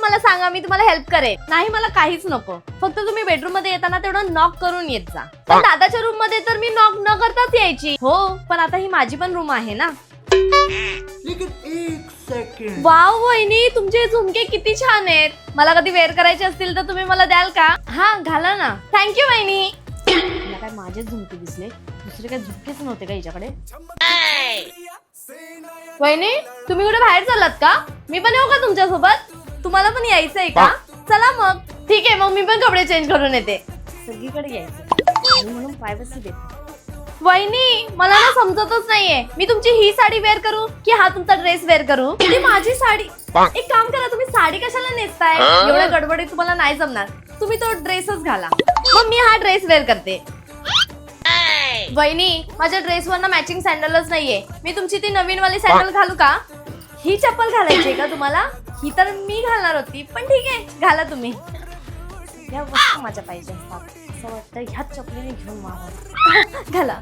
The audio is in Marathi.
मला सांगा, मी तुम्हाला हेल्प करेन. नाही, मला काहीच नको. फक्त तुम्ही बेडरूम मध्ये येताना तेवढं नॉक करून येत जा. पण दादाच्या रूम मध्ये तर मी नॉक न करताच यायची. हो, पण आता ही माझी पण रूम आहे ना. वाव वहिनी, तुमचे झुमके किती छान आहेत. मला कधी वेअर करायचे असतील तर तुम्ही मला द्याल का? हा, घाला ना. थँक्यू वहिनी. मला काय माझेच झुमके दिसले, दुसरे काय झुमकेच नव्हते का हिच्याकडे? वहिनी, तुम्ही कुठे बाहेर चाललात का? मी पण येऊ का तुमच्यासोबत? तुम्हाला पण यायचंय का? चला मग. ठीक आहे, मग मी पण कपडे चेंज करून येते. सगळीकडे यायचं म्हणून प्रायव्हसी देते. वहिनी, मला ना समजतच नाहीये, मी तुमची ही साडी वेअर करू की हा तुमचा ड्रेस वेअर करू? ती माझी साडी. एक काम करा, तुम्ही साडी कशाला नेसताय? एवढ्या गडबडीत तुम्हाला नाही जमणार. तुम्ही तो ड्रेसच घाला. मग मी हा ड्रेस वेअर करते. वहिनी, माझ्या ड्रेसवर ना मॅचिंग सँडलच नाहीये. मी तुमची ती नवीन वाली सँडल घालू का? ही चप्पल घालायची का तुम्हाला? ही तर मी घालणार होती, पण ठीक आहे, घाला तुम्ही. या वस्तू माझ्या पाहिजे असतात. असं वाटतं ह्याच चपलीने घेऊन मारा. घाला.